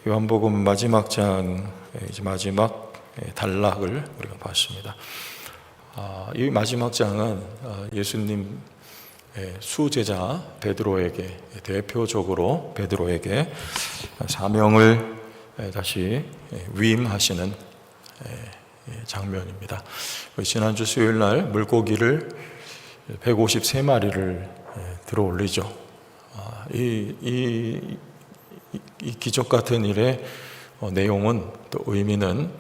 요한복음 마지막 장, 이제 마지막 단락을 우리가 봤습니다. 이 마지막 장은 예수님 수제자 베드로에게, 대표적으로 베드로에게 사명을 다시 위임하시는 장면입니다. 지난주 수요일 날 물고기를 153마리를 들어 올리죠. 이 기적 같은 일의 내용은, 또 의미는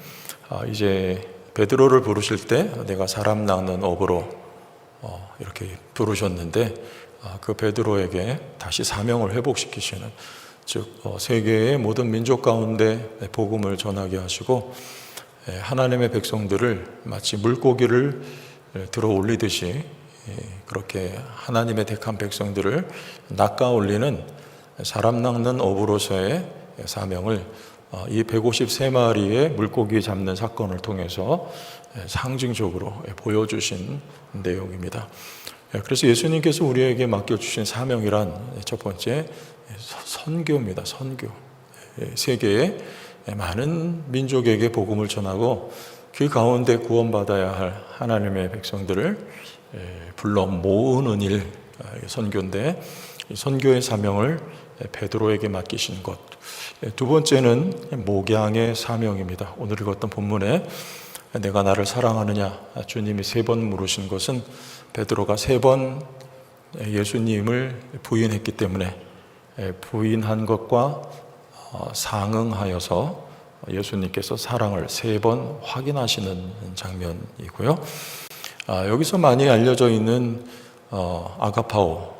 이제 베드로를 부르실 때 내가 사람 낚는 업으로 이렇게 부르셨는데, 그 베드로에게 다시 사명을 회복시키시는, 즉 세계의 모든 민족 가운데 복음을 전하게 하시고 하나님의 백성들을 마치 물고기를 들어 올리듯이 그렇게 하나님의 택한 백성들을 낚아 올리는 사람 낚는 업으로서의 사명을 이 153마리의 물고기 잡는 사건을 통해서 상징적으로 보여주신 내용입니다. 그래서 예수님께서 우리에게 맡겨주신 사명이란 첫 번째 선교입니다. 선교. 세계의 많은 민족에게 복음을 전하고 그 가운데 구원받아야 할 하나님의 백성들을 불러 모으는 일, 선교인데, 선교의 사명을 베드로에게 맡기신 것. 두 번째는 목양의 사명입니다. 오늘 읽었던 본문에 내가 나를 사랑하느냐 주님이 3번 물으신 것은 베드로가 3번 예수님을 부인했기 때문에 부인한 것과 상응하여서 예수님께서 사랑을 3번 확인하시는 장면이고요. 여기서 많이 알려져 있는 아가파오,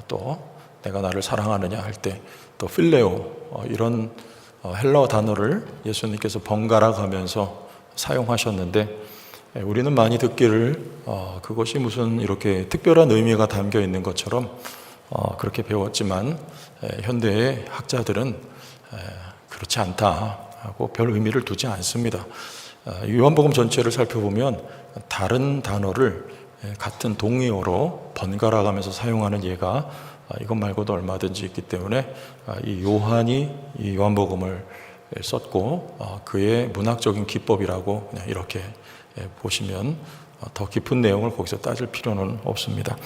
또 내가 나를 사랑하느냐 할 때 또 필레오, 이런 헬라어 단어를 예수님께서 번갈아 가면서 사용하셨는데, 우리는 많이 듣기를 그것이 무슨 이렇게 특별한 의미가 담겨 있는 것처럼 그렇게 배웠지만, 현대의 학자들은 그렇지 않다 하고 별 의미를 두지 않습니다. 요한복음 전체를 살펴보면 다른 단어를 같은 동의어로 번갈아 가면서 사용하는 예가 이것 말고도 얼마든지 있기 때문에 이 요한이 이 요한복음을 썼고 그의 문학적인 기법이라고 그냥 이렇게 보시면 더 깊은 내용을 거기서 따질 필요는 없습니다.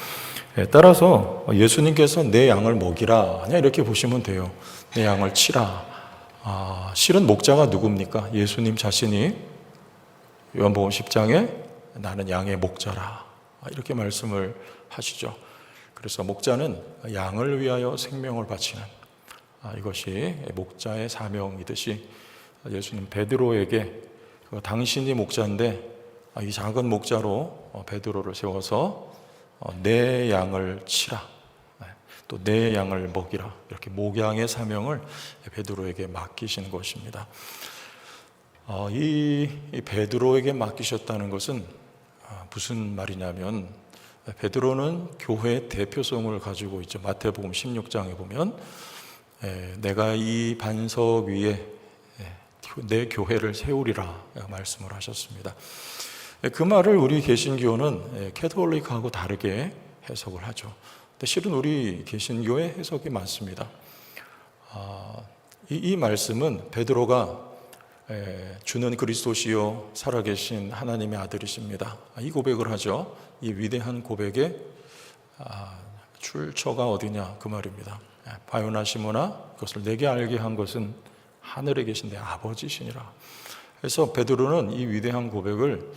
따라서 예수님께서 내 양을 먹이라 그냥 이렇게 보시면 돼요. 내 양을 치라. 실은 목자가 누굽니까? 예수님 자신이 요한복음 10장에 나는 양의 목자라 이렇게 말씀을 하시죠. 그래서 목자는 양을 위하여 생명을 바치는, 이것이 목자의 사명이듯이 예수님 베드로에게 당신이 목자인데 이 작은 목자로 베드로를 세워서 내 양을 치라, 또 내 양을 먹이라, 이렇게 목양의 사명을 베드로에게 맡기신 것입니다. 이 베드로에게 맡기셨다는 것은 무슨 말이냐면, 베드로는 교회의 대표성을 가지고 있죠. 마태복음 16장에 보면 내가 이 반석 위에 내 교회를 세우리라 말씀을 하셨습니다. 그 말을 우리 개신교는 캐톨릭하고 다르게 해석을 하죠. 근데 실은 우리 개신교의 해석이 맞습니다. 이 말씀은 베드로가 주는 그리스도시요 살아계신 하나님의 아들이십니다, 이 고백을 하죠. 이 위대한 고백에 출처가 어디냐 그 말입니다. 바요나 시모나, 그것을 내게 알게 한 것은 하늘에 계신 내 아버지시니라. 그래서 베드로는 이 위대한 고백을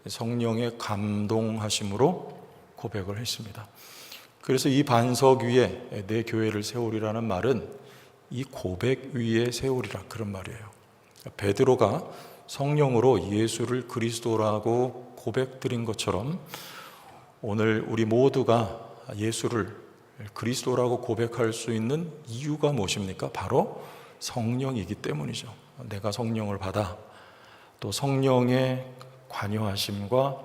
성령의 감동하심으로 고백을 했습니다. 그래서 이 반석 위에 내 교회를 세우리라는 말은 이 고백 위에 세우리라, 그런 말이에요. 베드로가 성령으로 예수를 그리스도라고 고백드린 것처럼 오늘 우리 모두가 예수를 그리스도라고 고백할 수 있는 이유가 무엇입니까? 바로 성령이기 때문이죠. 내가 성령을 받아 또 성령의 관여하심과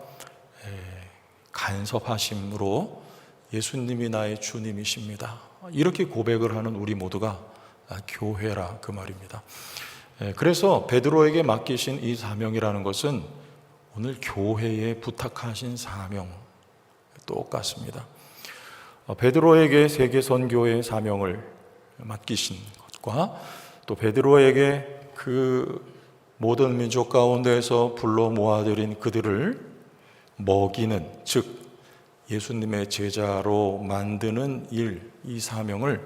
간섭하심으로 예수님이 나의 주님이십니다, 이렇게 고백을 하는 우리 모두가 교회라 그 말입니다. 그래서 베드로에게 맡기신 이 사명이라는 것은 오늘 교회에 부탁하신 사명 똑같습니다. 베드로에게 세계 선교의 사명을 맡기신 것과 또 베드로에게 그 모든 민족 가운데에서 불러 모아들인 그들을 먹이는, 즉 예수님의 제자로 만드는 일, 이 사명을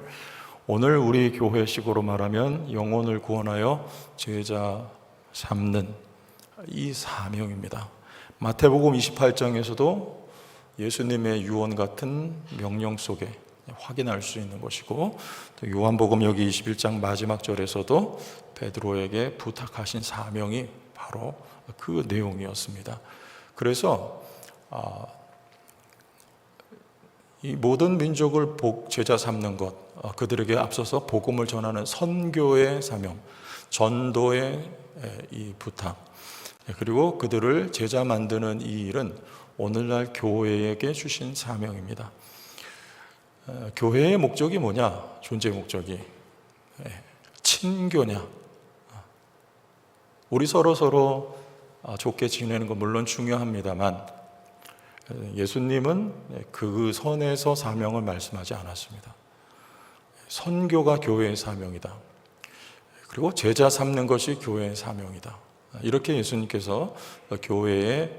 오늘 우리 교회식으로 말하면 영혼을 구원하여 제자 삼는 이 사명입니다. 마태복음 28장에서도 예수님의 유언 같은 명령 속에 확인할 수 있는 것이고, 또 요한복음 여기 21장 마지막 절에서도 베드로에게 부탁하신 사명이 바로 그 내용이었습니다. 그래서 이 모든 민족을 제자 삼는 것, 그들에게 앞서서 복음을 전하는 선교의 사명, 전도의 이 부탁, 그리고 그들을 제자 만드는 이 일은 오늘날 교회에게 주신 사명입니다. 교회의 목적이 뭐냐? 존재 목적이 친교냐? 우리 서로 좋게 지내는 건 물론 중요합니다만 예수님은 그 선에서 사명을 말씀하지 않았습니다. 선교가 교회의 사명이다. 그리고 제자 삼는 것이 교회의 사명이다. 이렇게 예수님께서 교회에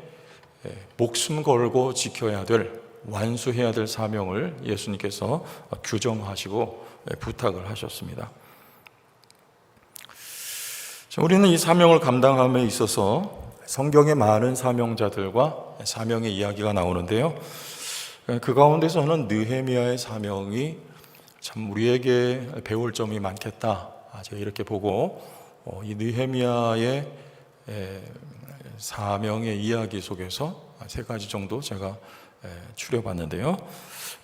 목숨 걸고 지켜야 될, 완수해야 될 사명을 예수님께서 규정하시고 부탁을 하셨습니다. 우리는 이 사명을 감당함에 있어서 성경의 많은 사명자들과 사명의 이야기가 나오는데요. 그 가운데서는 느헤미야의 사명이 참 우리에게 배울 점이 많겠다, 제가 이렇게 보고 이 느헤미야의 사명의 이야기 속에서 세 가지 정도 제가 추려봤는데요.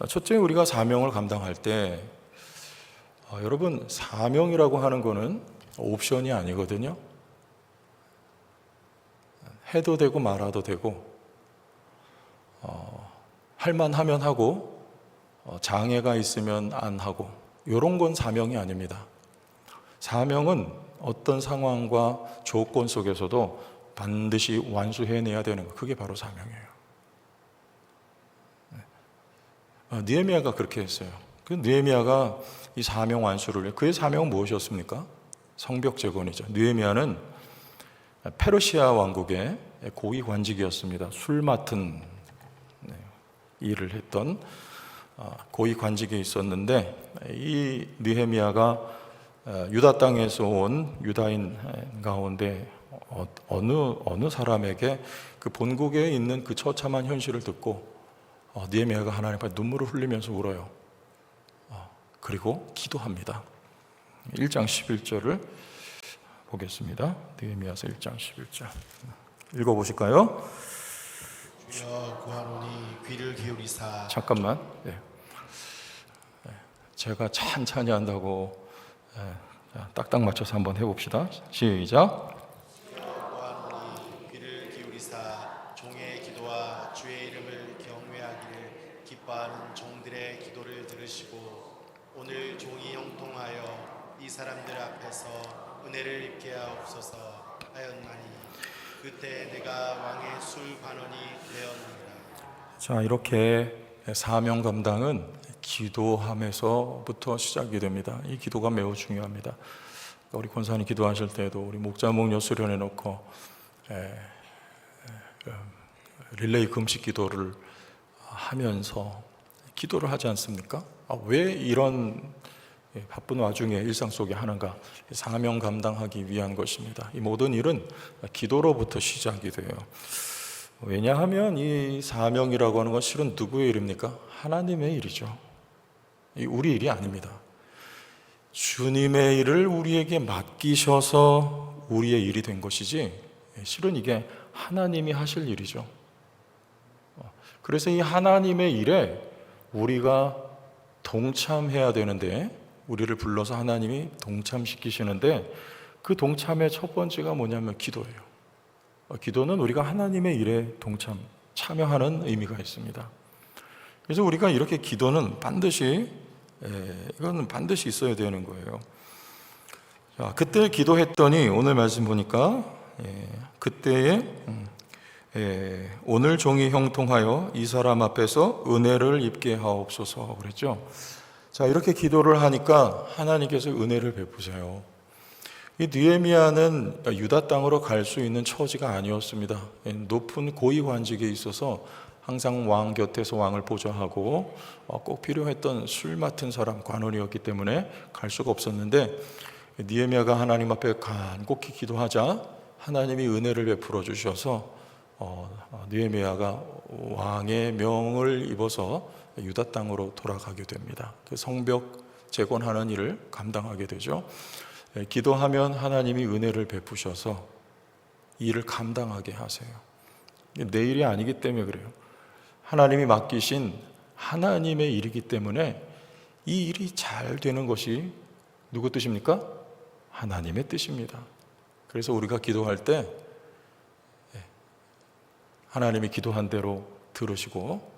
첫째, 우리가 사명을 감당할 때 여러분, 사명이라고 하는 거는 옵션이 아니거든요. 해도 되고 말아도 되고, 할만하면 하고, 장애가 있으면 안 하고, 이런 건 사명이 아닙니다. 사명은 어떤 상황과 조건 속에서도 반드시 완수해내야 되는 것, 그게 바로 사명이에요. 느헤미야가 그렇게 했어요. 그 느헤미야가 이 사명 완수를, 그의 사명은 무엇이었습니까? 성벽 재건이죠. 느헤미야는 페르시아 왕국의 고위 관직이었습니다. 술 맡은 일을 했던 고위 관직에 있었는데, 이 느헤미야가 유다 땅에서 온 유다인 가운데 어느 사람에게 그 본국에 있는 그 처참한 현실을 듣고 느헤미야가 하나님 앞에 눈물을 흘리면서 울어요. 그리고 기도합니다. 1장 11절을 보겠습니다. 느헤미야서 1장 11절 읽어보실까요? 주여 구하노니 귀를 기울이사. 잠깐만, 제가 찬찬히 한다고 딱딱 맞춰서 한번 해봅시다. 시작. 주여 구하노니 귀를 기울이사 종의 기도와 주의 이름을 경외하기를 기뻐하는 종들의 기도를 들으시고 오늘 종이 형통하여 이 사람들 앞에서 은혜를 입게 하옵소서 하였나니 그때 내가 왕의 술관원이 되었느니라. 자, 이렇게 사명 감당은 기도함에서부터 시작이 됩니다. 이 기도가 매우 중요합니다. 우리 권사님 기도하실 때도 우리 목자 목녀 수련해 놓고 릴레이 금식 기도를 하면서 기도를 하지 않습니까? 왜 이런 바쁜 와중에 일상 속에 하는가? 사명 감당하기 위한 것입니다. 이 모든 일은 기도로부터 시작이 돼요. 왜냐하면 이 사명이라고 하는 건 실은 누구의 일입니까? 하나님의 일이죠. 우리 일이 아닙니다. 주님의 일을 우리에게 맡기셔서 우리의 일이 된 것이지, 실은 이게 하나님이 하실 일이죠. 그래서 이 하나님의 일에 우리가 동참해야 되는데, 우리를 불러서 하나님이 동참시키시는데, 그 동참의 첫 번째가 뭐냐면 기도예요. 기도는 우리가 하나님의 일에 참여하는 의미가 있습니다. 그래서 우리가 이렇게 기도는 이거는 반드시 있어야 되는 거예요. 자, 그때 기도했더니 오늘 말씀 보니까 그때에 오늘 종이 형통하여 이 사람 앞에서 은혜를 입게 하옵소서 그랬죠. 자, 이렇게 기도를 하니까 하나님께서 은혜를 베푸세요. 이 느헤미야는 유다 땅으로 갈 수 있는 처지가 아니었습니다. 높은 고위 관직에 있어서 항상 왕 곁에서 왕을 보좌하고 꼭 필요했던 술 맡은 사람 관원이었기 때문에 갈 수가 없었는데, 느헤미야가 하나님 앞에 간곡히 기도하자 하나님이 은혜를 베풀어 주셔서 느헤미야가 왕의 명을 입어서 유다 땅으로 돌아가게 됩니다. 그 성벽 재건하는 일을 감당하게 되죠. 기도하면 하나님이 은혜를 베푸셔서 이 일을 감당하게 하세요. 내 일이 아니기 때문에 그래요. 하나님이 맡기신 하나님의 일이기 때문에 이 일이 잘 되는 것이 누구 뜻입니까? 하나님의 뜻입니다. 그래서 우리가 기도할 때 하나님이 기도한 대로 들으시고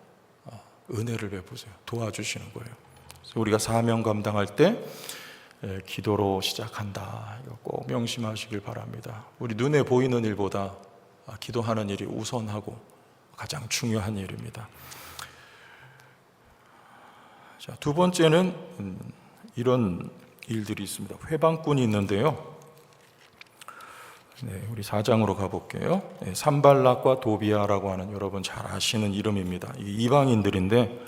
은혜를 베푸세요. 도와주시는 거예요. 그래서 우리가 사명 감당할 때 기도로 시작한다. 이거 꼭 명심하시길 바랍니다. 우리 눈에 보이는 일보다 기도하는 일이 우선하고 가장 중요한 일입니다. 자, 두 번째는 이런 일들이 있습니다. 회방꾼이 있는데요. 우리 4장으로 가볼게요. 산발락과 도비아라고 하는, 여러분 잘 아시는 이름입니다. 이방인들인데,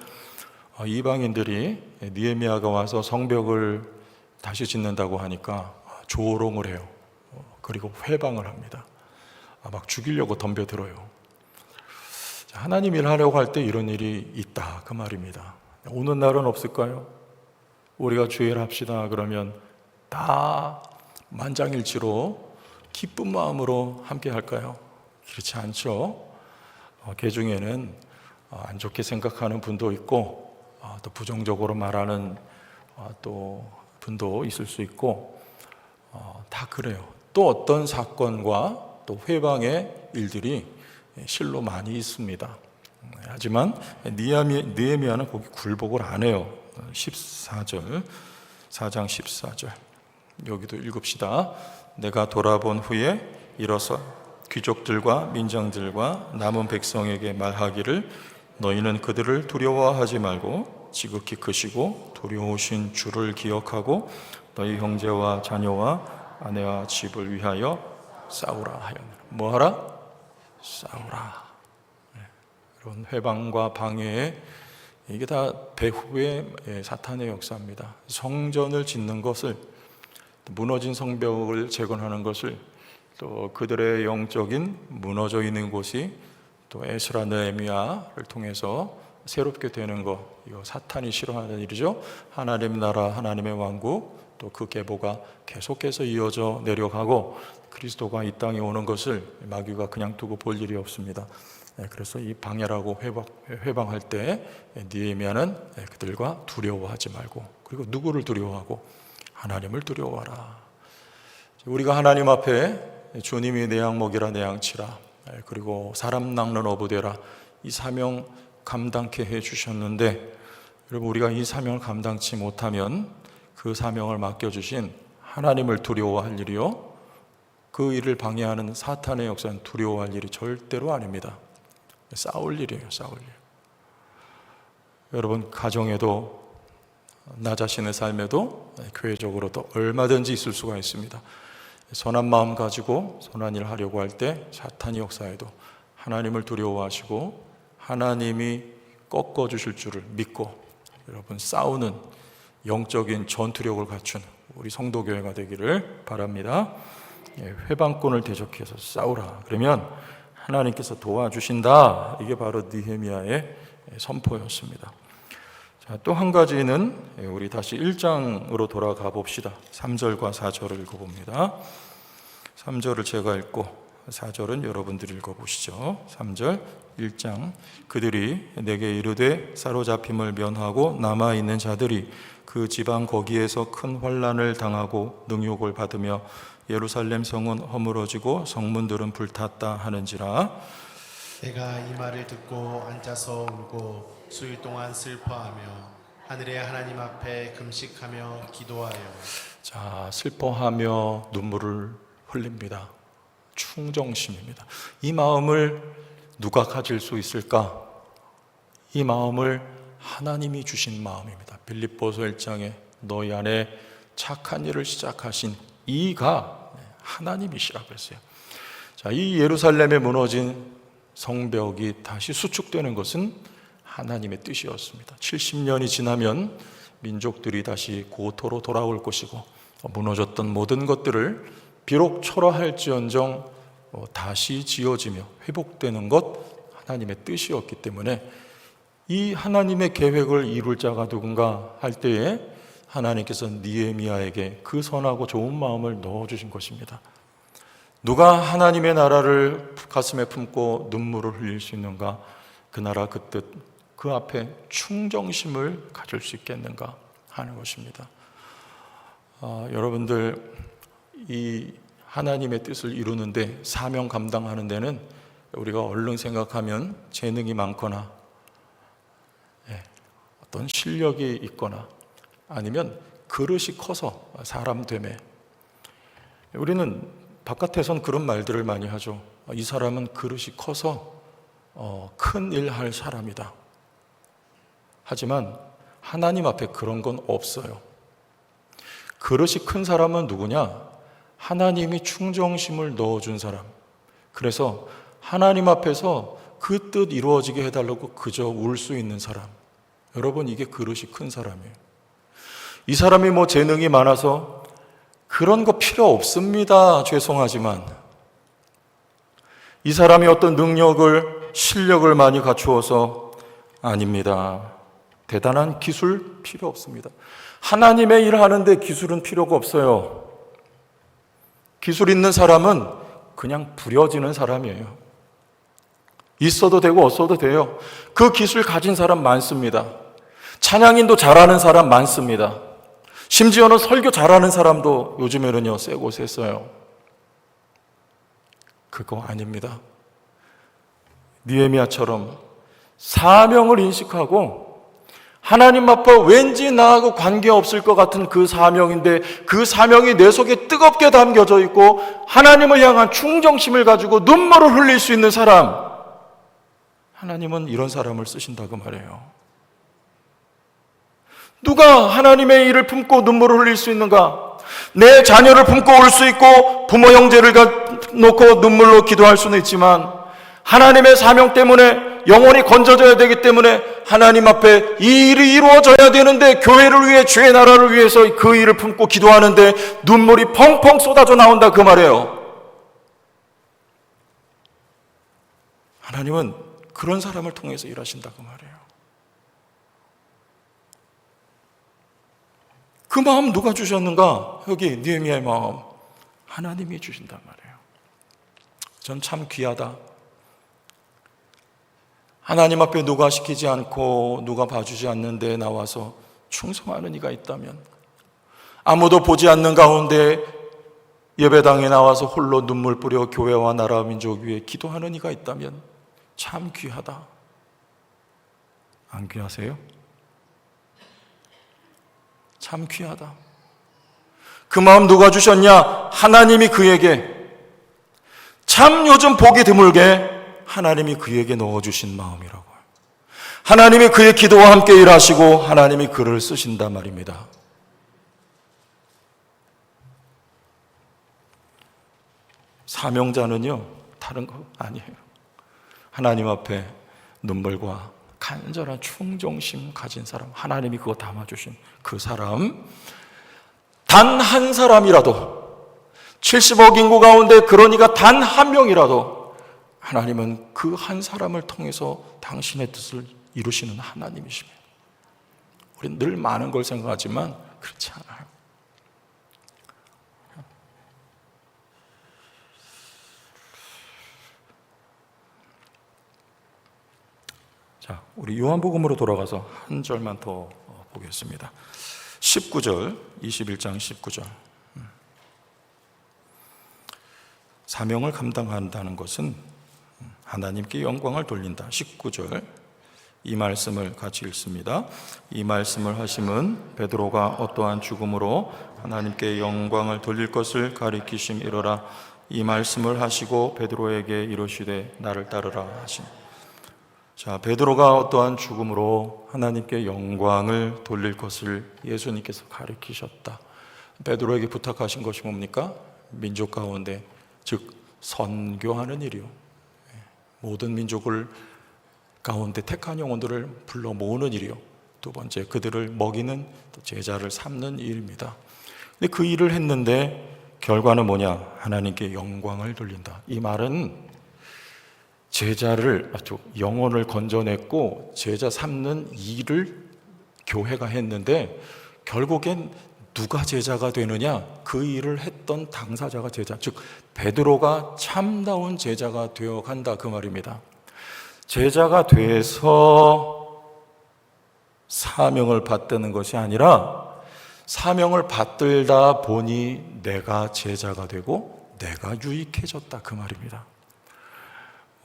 이방인들이 느헤미야가 와서 성벽을 다시 짓는다고 하니까 조롱을 해요. 그리고 회방을 합니다. 막 죽이려고 덤벼들어요. 하나님 일하려고 할 때 이런 일이 있다, 그 말입니다. 오는 날은 없을까요? 우리가 주의를 합시다 그러면 다 만장일치로 기쁜 마음으로 함께 할까요? 그렇지 않죠. 그 중에는 안 좋게 생각하는 분도 있고, 또 부정적으로 말하는 또 분도 있을 수 있고, 다 그래요. 또 어떤 사건과 또 회방의 일들이 실로 많이 있습니다. 하지만 느헤미야는 거기 굴복을 안 해요. 14절, 4장 14절 여기도 읽읍시다. 내가 돌아본 후에 일어서 귀족들과 민장들과 남은 백성에게 말하기를, 너희는 그들을 두려워하지 말고 지극히 크시고 두려우신 주를 기억하고 너희 형제와 자녀와 아내와 집을 위하여 싸우라 하였느라. 뭐하라? 싸우라. 그런 회방과 방해에, 이게 다 배후의 사탄의 역사입니다. 성전을 짓는 것을, 무너진 성벽을 재건하는 것을, 또 그들의 영적인 무너져 있는 곳이 또 에스라 느헤미야를 통해서 새롭게 되는 것, 이거 사탄이 싫어하는 일이죠. 하나님의 나라, 하나님의 왕국, 또 그 계보가 계속해서 이어져 내려가고 그리스도가 이 땅에 오는 것을 마귀가 그냥 두고 볼 일이 없습니다. 그래서 이 방해라고 회방할 때 느헤미야는 그들과 두려워하지 말고, 그리고 누구를 두려워하고? 하나님을 두려워하라. 우리가 하나님 앞에 주님이 내 양목이라 내 양치라, 그리고 사람 낚는 어부되라, 이 사명 감당케 해주셨는데, 여러분 우리가 이 사명을 감당치 못하면 그 사명을 맡겨주신 하나님을 두려워할 일이요, 그 일을 방해하는 사탄의 역사는 두려워할 일이 절대로 아닙니다. 싸울 일이에요. 싸울 일. 여러분 가정에도, 나 자신의 삶에도, 교회적으로도 얼마든지 있을 수가 있습니다. 선한 마음 가지고 선한 일을 하려고 할 때 사탄이 역사에도 하나님을 두려워하시고 하나님이 꺾어주실 줄을 믿고 여러분 싸우는 영적인 전투력을 갖춘 우리 성도교회가 되기를 바랍니다. 회방꾼을 대적해서 싸우라. 그러면 하나님께서 도와주신다. 이게 바로 느헤미야의 선포였습니다. 자, 또 한 가지는 우리 다시 1장으로 돌아가 봅시다. 3절과 4절을 읽어봅니다. 3절을 제가 읽고 4절은 여러분들이 읽어보시죠. 3절 1장. 그들이 내게 이르되 사로잡힘을 면하고 남아있는 자들이 그 지방 거기에서 큰 환난을 당하고 능욕을 받으며 예루살렘 성은 허물어지고 성문들은 불탔다 하는지라. 내가 이 말을 듣고 앉아서 울고 수일 동안 슬퍼하며 하늘의 하나님 앞에 금식하며 기도하여. 자, 슬퍼하며 눈물을 흘립니다. 충정심입니다. 이 마음을 누가 가질 수 있을까? 이 마음을 하나님이 주신 마음입니다. 빌립보서 1장에 너희 안에 착한 일을 시작하신 이가 하나님이시라고 했어요. 자, 이 예루살렘에 무너진 성벽이 다시 수축되는 것은 하나님의 뜻이었습니다. 70년이 지나면 민족들이 다시 고토로 돌아올 것이고 무너졌던 모든 것들을 비록 초라할지언정 다시 지어지며 회복되는 것 하나님의 뜻이었기 때문에 이 하나님의 계획을 이룰 자가 누군가 할 때에 하나님께서 느헤미야에게 그 선하고 좋은 마음을 넣어주신 것입니다. 누가 하나님의 나라를 가슴에 품고 눈물을 흘릴 수 있는가? 그 나라 그 뜻, 그 앞에 충정심을 가질 수 있겠는가 하는 것입니다. 여러분들, 이 하나님의 뜻을 이루는데, 사명 감당하는 데는 우리가 얼른 생각하면 재능이 많거나 어떤 실력이 있거나 아니면 그릇이 커서 사람 되매, 우리는 바깥에선 그런 말들을 많이 하죠. 이 사람은 그릇이 커서 큰 일 할 사람이다. 하지만 하나님 앞에 그런 건 없어요. 그릇이 큰 사람은 누구냐? 하나님이 충정심을 넣어준 사람. 그래서 하나님 앞에서 그 뜻 이루어지게 해달라고 그저 울 수 있는 사람. 여러분, 이게 그릇이 큰 사람이에요. 이 사람이 뭐 재능이 많아서 그런 거 필요 없습니다. 죄송하지만 이 사람이 어떤 능력을, 실력을 많이 갖추어서 아닙니다. 대단한 기술 필요 없습니다. 하나님의 일을 하는데 기술은 필요가 없어요. 기술 있는 사람은 그냥 부려지는 사람이에요. 있어도 되고 없어도 돼요. 그 기술 가진 사람 많습니다. 찬양인도 잘하는 사람 많습니다. 심지어는 설교 잘하는 사람도 요즘에는요, 새 곳에 써요. 그거 아닙니다. 느헤미야처럼 사명을 인식하고 하나님 앞에 왠지 나하고 관계없을 것 같은 그 사명인데 그 사명이 내 속에 뜨겁게 담겨져 있고 하나님을 향한 충정심을 가지고 눈물을 흘릴 수 있는 사람, 하나님은 이런 사람을 쓰신다고 말해요. 누가 하나님의 일을 품고 눈물을 흘릴 수 있는가? 내 자녀를 품고 울 수 있고 부모 형제를 놓고 눈물로 기도할 수는 있지만 하나님의 사명 때문에 영혼이 건져져야 되기 때문에 하나님 앞에 이 일이 이루어져야 되는데 교회를 위해, 주의 나라를 위해서 그 일을 품고 기도하는데 눈물이 펑펑 쏟아져 나온다 그 말이에요. 하나님은 그런 사람을 통해서 일하신다고 말해요. 그 마음 누가 주셨는가? 여기 느헤미야의 마음, 하나님이 주신단 말이에요. 전 참 귀하다. 하나님 앞에 누가 시키지 않고 누가 봐주지 않는데 나와서 충성하는 이가 있다면, 아무도 보지 않는 가운데 예배당에 나와서 홀로 눈물 뿌려 교회와 나라 민족 위에 기도하는 이가 있다면 참 귀하다. 안 귀하세요? 참 귀하다. 그 마음 누가 주셨냐? 하나님이 그에게, 참 요즘 보기 드물게 하나님이 그에게 넣어주신 마음이라고요. 하나님이 그의 기도와 함께 일하시고 하나님이 그를 쓰신단 말입니다. 사명자는요, 다른 거 아니에요. 하나님 앞에 눈물과 간절한 충정심 가진 사람, 하나님이 그거 담아주신 그 사람, 단 한 사람이라도, 70억 인구 가운데 그러니까 단 한 명이라도 하나님은 그 한 사람을 통해서 당신의 뜻을 이루시는 하나님이십니다. 우리는 늘 많은 걸 생각하지만 그렇지 않아요. 자, 우리 요한복음으로 돌아가서 한 절만 더 보겠습니다. 19절, 21장 19절. 사명을 감당한다는 것은 하나님께 영광을 돌린다. 19절, 이 말씀을 같이 읽습니다. 이 말씀을 하심은 베드로가 어떠한 죽음으로 하나님께 영광을 돌릴 것을 가리키심이로라. 이 말씀을 하시고 베드로에게 이르시되 나를 따르라 하신. 자, 베드로가 어떠한 죽음으로 하나님께 영광을 돌릴 것을 예수님께서 가리키셨다. 베드로에게 부탁하신 것이 뭡니까? 민족 가운데, 즉 선교하는 일이요, 모든 민족을 가운데 택한 영혼들을 불러 모으는 일이요, 두 번째 그들을 먹이는, 또 제자를 삼는 일입니다. 근데 그 일을 했는데 결과는 뭐냐? 하나님께 영광을 돌린다. 이 말은 제자를, 영혼을 건져냈고 제자 삼는 일을 교회가 했는데 결국엔 누가 제자가 되느냐? 그 일을 했던 당사자가 제자, 즉 베드로가 참다운 제자가 되어간다, 그 말입니다. 제자가 돼서 사명을 받드는 것이 아니라 사명을 받들다 보니 내가 제자가 되고 내가 유익해졌다, 그 말입니다.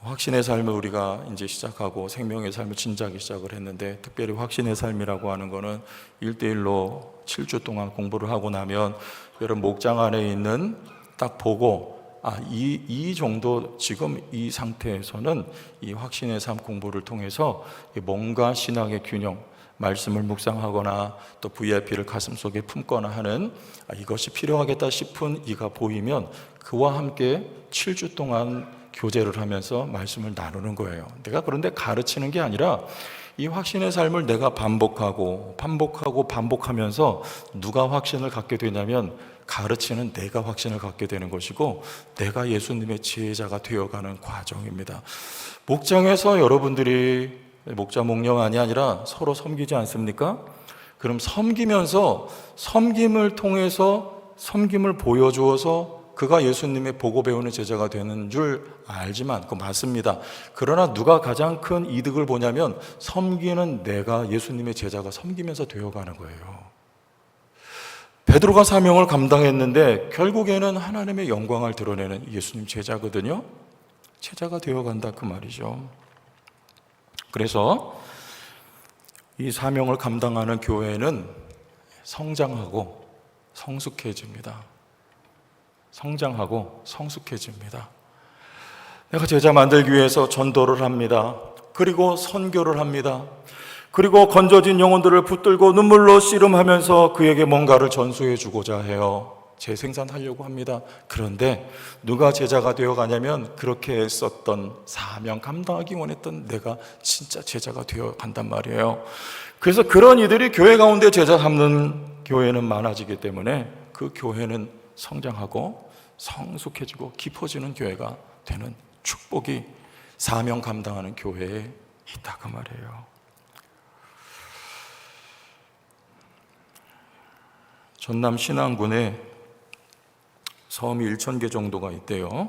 확신의 삶을 우리가 이제 시작하고 생명의 삶을 진작에 시작을 했는데, 특별히 확신의 삶이라고 하는 거는 1대1로 7주 동안 공부를 하고 나면 여러분 목장 안에 있는 딱 보고, 이 정도 지금 이 상태에서는 이 확신의 삶 공부를 통해서 뭔가 신앙의 균형, 말씀을 묵상하거나 또 VIP를 가슴속에 품거나 하는 이것이 필요하겠다 싶은 이가 보이면 그와 함께 7주 동안 교제를 하면서 말씀을 나누는 거예요. 내가 그런데 가르치는 게 아니라 이 확신의 삶을 내가 반복하면서 누가 확신을 갖게 되냐면 가르치는 내가 확신을 갖게 되는 것이고 내가 예수님의 제자가 되어가는 과정입니다. 목장에서 여러분들이 목자 목령안이 아니라 서로 섬기지 않습니까? 그럼 섬기면서 섬김을 통해서 섬김을 보여주어서 그가 예수님의 보고 배우는 제자가 되는 줄 알지만 그거 맞습니다. 그러나 누가 가장 큰 이득을 보냐면 섬기는 내가 예수님의 제자가 섬기면서 되어가는 거예요. 베드로가 사명을 감당했는데 결국에는 하나님의 영광을 드러내는 예수님 제자거든요. 제자가 되어간다, 그 말이죠. 그래서 이 사명을 감당하는 교회는 성장하고 성숙해집니다. 성장하고 성숙해집니다. 내가 제자 만들기 위해서 전도를 합니다. 그리고 선교를 합니다. 그리고 건져진 영혼들을 붙들고 눈물로 씨름하면서 그에게 뭔가를 전수해 주고자 해요. 재생산하려고 합니다. 그런데 누가 제자가 되어 가냐면 그렇게 애썼던 사명 감당하기 원했던 내가 진짜 제자가 되어 간단 말이에요. 그래서 그런 이들이 교회 가운데 제자 삼는 교회는 많아지기 때문에 그 교회는 성장하고 성숙해지고 깊어지는 교회가 되는 축복이 사명 감당하는 교회에 있다, 그 말이에요. 전남 신안군에 섬이 1,000개 정도가 있대요.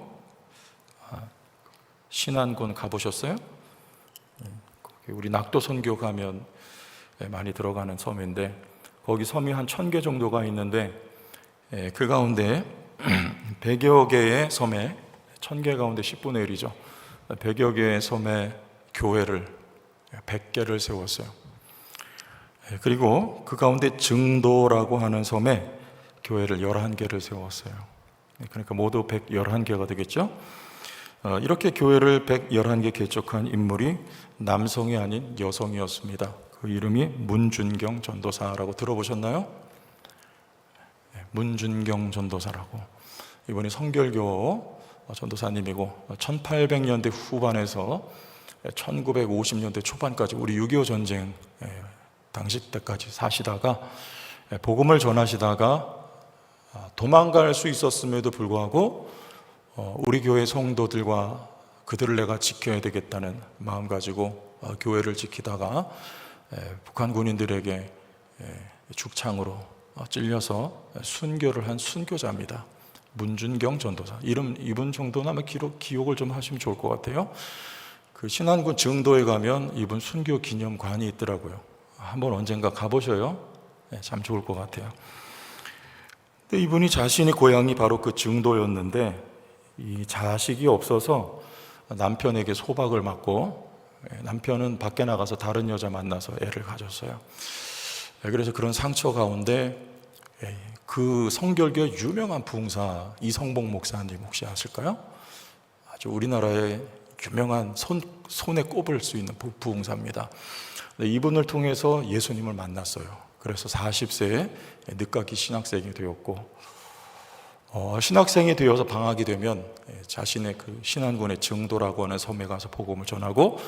신안군 가보셨어요? 우리 낙도 선교 가면 많이 들어가는 섬인데 거기 섬이 한 1,000개 정도가 있는데 그 가운데 100여 개의 섬에 1,000개 가운데 10분의 1이죠. 100여 개의 섬에 교회를 100개를 세웠어요. 그리고 그 가운데 증도라고 하는 섬에 교회를 11개를 세웠어요. 그러니까 모두 111개가 되겠죠. 이렇게 교회를 111개 개척한 인물이 남성이 아닌 여성이었습니다. 그 이름이 문준경 전도사라고 들어보셨나요? 문준경 전도사라고. 이분이 성결교 전도사님이고 1800년대 후반에서 1950년대 초반까지 우리 6.25 전쟁 당시 때까지 사시다가 복음을 전하시다가 도망갈 수 있었음에도 불구하고 우리 교회 성도들과 그들을 내가 지켜야 되겠다는 마음 가지고 교회를 지키다가 북한 군인들에게 죽창으로 찔려서 순교를 한 순교자입니다. 문준경 전도사. 이분 정도는 아마 기억을 좀 하시면 좋을 것 같아요. 그 신안군 증도에 가면 이분 순교 기념관이 있더라고요. 한번 언젠가 가보셔요. 참 좋을 것 같아요. 근데 이분이 자신이 고향이 바로 그 증도였는데 이 자식이 없어서 남편에게 소박을 맞고 남편은 밖에 나가서 다른 여자 만나서 애를 가졌어요. 그래서 그런 상처 가운데 그 성결교의 유명한 부흥사 이성복 목사님 혹시 아실까요? 아주 우리나라의 유명한 손에 꼽을 수 있는 부흥사입니다. 이분을 통해서 예수님을 만났어요. 그래서 40세에 늦가기 신학생이 되었고 신학생이 되어서 방학이 되면 자신의 그 신안군의 증도라고 하는 섬에 가서 복음을 전하고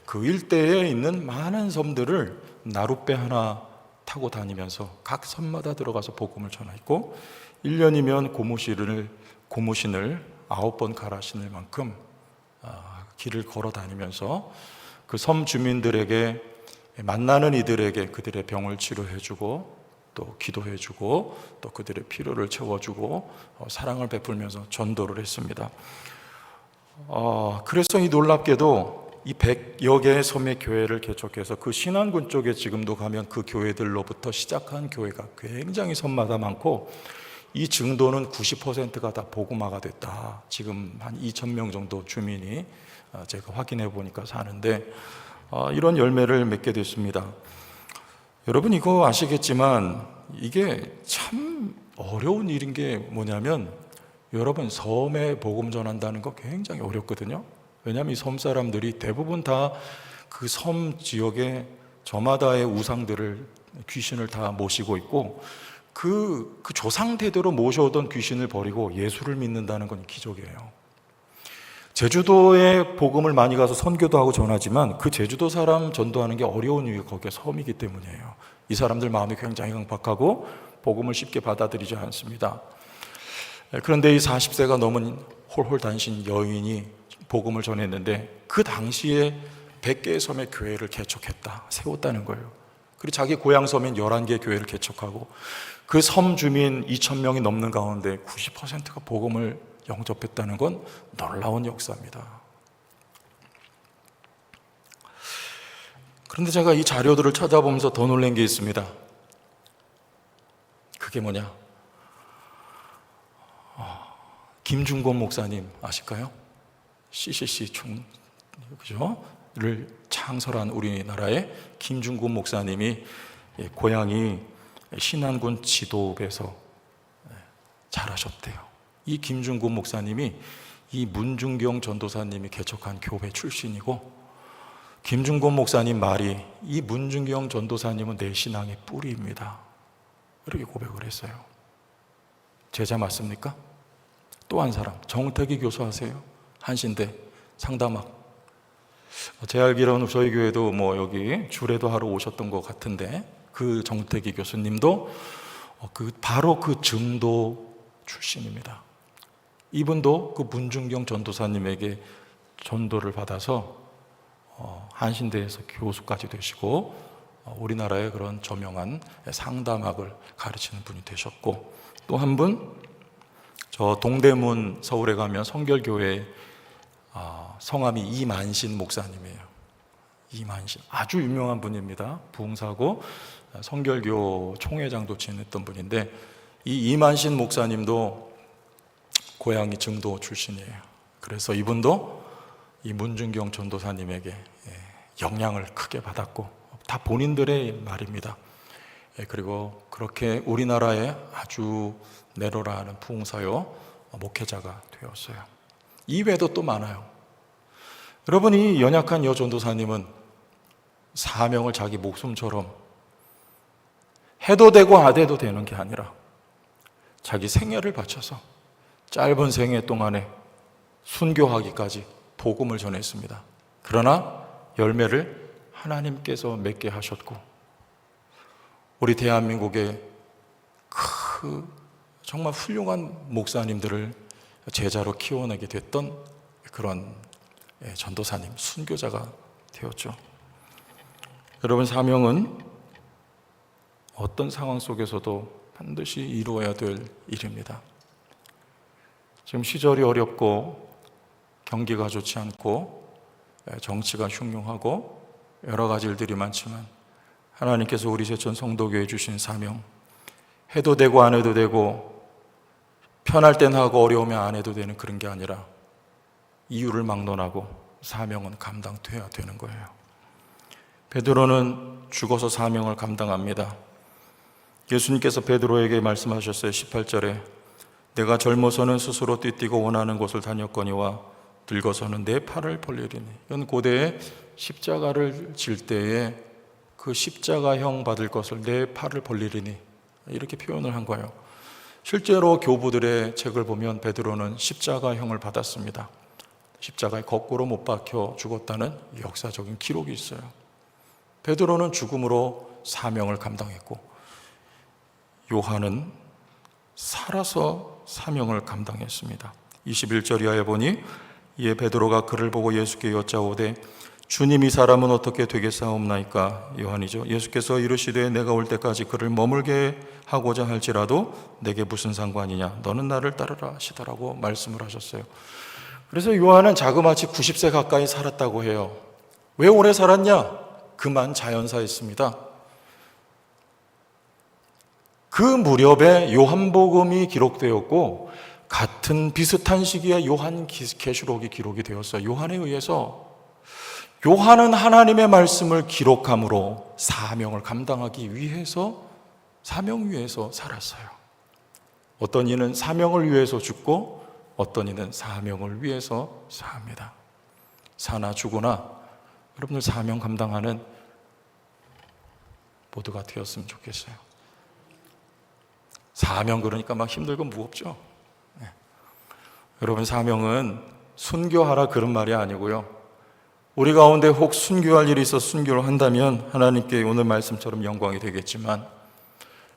그 일대에 있는 많은 섬들을 나룻배 하나 타고 다니면서 각 섬마다 들어가서 복음을 전하고 1년이면 고무신을 9번 갈아 신을 만큼 길을 걸어 다니면서 그 섬 주민들에게 만나는 이들에게 그들의 병을 치료해주고 또 기도해주고 또 그들의 필요를 채워주고 사랑을 베풀면서 전도를 했습니다. 그래서 이 놀랍게도 이 100여 개의 섬의 교회를 개척해서 그 신안군 쪽에 지금도 가면 그 교회들로부터 시작한 교회가 굉장히 섬마다 많고 이 증도는 90%가 다 복음화가 됐다. 지금 한 2,000명 정도 주민이 제가 확인해 보니까 사는데 이런 열매를 맺게 됐습니다. 여러분 이거 아시겠지만 이게 참 어려운 일인 게 뭐냐면 여러분 섬에 복음 전한다는 거 굉장히 어렵거든요. 왜냐하면 이 섬 사람들이 대부분 다 그 섬 지역에 저마다의 우상들을 귀신을 다 모시고 있고 그 조상 대대로 모셔오던 귀신을 버리고 예수를 믿는다는 건 기적이에요. 제주도에 복음을 많이 가서 선교도 하고 전하지만 그 제주도 사람 전도하는 게 어려운 이유가 거기에 섬이기 때문이에요. 이 사람들 마음이 굉장히 강박하고 복음을 쉽게 받아들이지 않습니다. 그런데 이 40세가 넘은 홀홀단신 여인이 복음을 전했는데 그 당시에 100개의 섬의 교회를 개척했다, 세웠다는 거예요. 그리고 자기 고향 섬인 11개의 교회를 개척하고 그 섬 주민 2,000명이 넘는 가운데 90%가 복음을 영접했다는 건 놀라운 역사입니다. 그런데 제가 이 자료들을 찾아보면서 더 놀란 게 있습니다. 그게 뭐냐? 김중권 목사님 아실까요? CCC 를 창설한 우리나라의 김중권 목사님이 고향이 신안군 지도에서 자라셨대요. 이 김중권 목사님이 이 문중경 전도사님이 개척한 교회 출신이고 김중권 목사님 말이 이 문중경 전도사님은 내 신앙의 뿌리입니다. 이렇게 고백을 했어요. 제자 맞습니까? 또 한 사람 정태기 교수 아세요? 한신대 상담학. 제 알기로는 저희 교회도 여기 주례도 하러 오셨던 것 같은데 그 정태기 교수님도 바로 그 증도 출신입니다. 이분도 그 문중경 전도사님에게 전도를 받아서 한신대에서 교수까지 되시고 우리나라의 그런 저명한 상담학을 가르치는 분이 되셨고 또 한 분, 저 동대문 서울에 가면 성결교회 성함이 이만신 목사님이에요. 이만신 아주 유명한 분입니다. 부흥사고 성결교 총회장도 지냈던 분인데 이 이만신 목사님도 고향이 증도 출신이에요. 그래서 이분도 이 문중경 전도사님에게 영향을 크게 받았고 다 본인들의 말입니다. 그리고 그렇게 우리나라에 아주 내로라 하는 부흥사요 목회자가 되었어요. 이외에도 또 많아요. 여러분 이 연약한 여 전도사님은 사명을 자기 목숨처럼 해도 되고 안 해도 되는 게 아니라 자기 생애를 바쳐서 짧은 생애 동안에 순교하기까지 복음을 전했습니다. 그러나 열매를 하나님께서 맺게 하셨고 우리 대한민국의 정말 훌륭한 목사님들을 제자로 키워내게 됐던 그런 전도사님, 순교자가 되었죠. 여러분 사명은 어떤 상황 속에서도 반드시 이루어야 될 일입니다. 지금 시절이 어렵고 경기가 좋지 않고 정치가 흉흉하고 여러 가지 일들이 많지만 하나님께서 우리 제천 성도교회에 주신 사명, 해도 되고 안 해도 되고 편할 땐 하고 어려우면 안 해도 되는 그런 게 아니라 이유를 막론하고 사명은 감당돼야 되는 거예요. 베드로는 죽어서 사명을 감당합니다. 예수님께서 베드로에게 말씀하셨어요. 18절에 내가 젊어서는 스스로 띠뛰고 원하는 곳을 다녔거니와 늙어서는 내 팔을 벌리리니. 이건 고대에 십자가를 질 때에 그 십자가형 받을 것을 내 팔을 벌리리니 이렇게 표현을 한 거예요. 실제로 교부들의 책을 보면 베드로는 십자가형을 받았습니다. 십자가에 거꾸로 못 박혀 죽었다는 역사적인 기록이 있어요. 베드로는 죽음으로 사명을 감당했고 요한은 살아서 사명을 감당했습니다. 21절 이하에 보니 이에 베드로가 그를 보고 예수께 여짜오되 주님 이 사람은 어떻게 되겠사옵나이까? 요한이죠. 예수께서 이르시되 내가 올 때까지 그를 머물게 하고자 할지라도 내게 무슨 상관이냐? 너는 나를 따르라 하시더라고 말씀을 하셨어요. 그래서 요한은 자그마치 90세 가까이 살았다고 해요. 왜 오래 살았냐? 그만 자연사였습니다. 그 무렵에 요한복음이 기록되었고 같은 비슷한 시기에 요한계시록이 기록이 되었어요. 요한에 의해서 요한은 하나님의 말씀을 기록함으로 사명을 감당하기 위해서 사명 위해서 살았어요. 어떤 이는 사명을 위해서 죽고 어떤 이는 사명을 위해서 삽니다. 사나 죽으나 여러분들 사명 감당하는 모두가 되었으면 좋겠어요. 사명 그러니까 막 힘들고 무겁죠. 네. 여러분 사명은 순교하라 그런 말이 아니고요. 우리 가운데 혹 순교할 일이 있어 순교를 한다면 하나님께 오늘 말씀처럼 영광이 되겠지만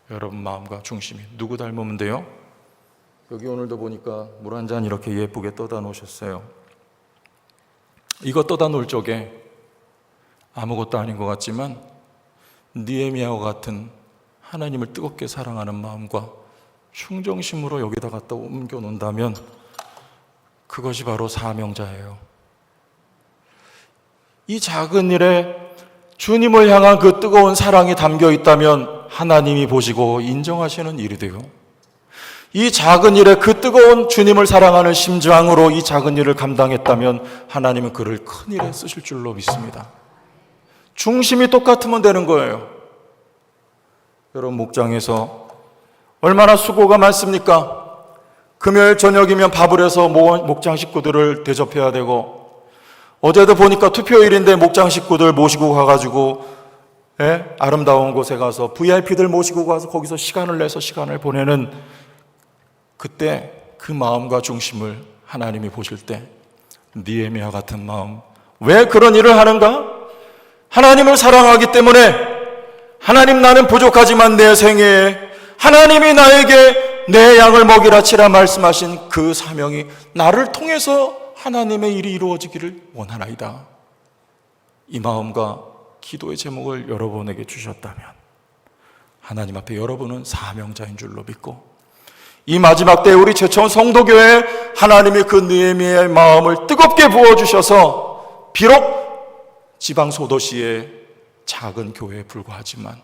여러분 마음과 중심이 누구 닮으면 돼요? 여기 오늘도 보니까 물 한 잔 이렇게 예쁘게 떠다 놓으셨어요. 이거 떠다 놓을 적에 아무것도 아닌 것 같지만 느헤미야와 같은 하나님을 뜨겁게 사랑하는 마음과 충정심으로 여기다 갖다 옮겨 놓는다면 그것이 바로 사명자예요. 이 작은 일에 주님을 향한 그 뜨거운 사랑이 담겨 있다면 하나님이 보시고 인정하시는 일이 돼요. 이 작은 일에 그 뜨거운 주님을 사랑하는 심장으로 이 작은 일을 감당했다면 하나님은 그를 큰 일에 쓰실 줄로 믿습니다. 중심이 똑같으면 되는 거예요. 여러분 목장에서 얼마나 수고가 많습니까? 금요일 저녁이면 밥을 해서 목장 식구들을 대접해야 되고 어제도 보니까 투표일인데 목장 식구들 모시고 가가지고 아름다운 곳에 가서 VIP들 모시고 가서 거기서 시간을 내서 시간을 보내는 그때 그 마음과 중심을 하나님이 보실 때 느헤미야 같은 마음, 왜 그런 일을 하는가? 하나님을 사랑하기 때문에 하나님 나는 부족하지만 내 생애에 하나님이 나에게 내 양을 먹이라 치라 말씀하신 그 사명이 나를 통해서 하나님의 일이 이루어지기를 원하나이다. 이 마음과 기도의 제목을 여러분에게 주셨다면 하나님 앞에 여러분은 사명자인 줄로 믿고 이 마지막 때에 우리 최초원 성도교회 하나님이 그 느헤미야의 마음을 뜨겁게 부어주셔서 비록 지방 소도시의 작은 교회에 불과하지만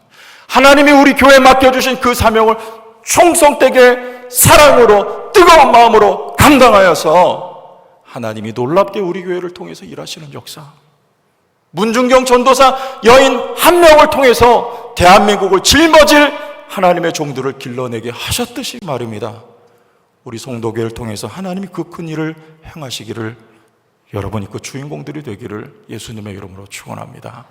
하나님이 우리 교회에 맡겨주신 그 사명을 충성되게 사랑으로 뜨거운 마음으로 감당하여서 하나님이 놀랍게 우리 교회를 통해서 일하시는 역사, 문중경 전도사 여인 한 명을 통해서 대한민국을 짊어질 하나님의 종들을 길러내게 하셨듯이 말입니다. 우리 성도교회를 통해서 하나님이 그 큰 일을 행하시기를 여러분이 그 주인공들이 되기를 예수님의 이름으로 축원합니다.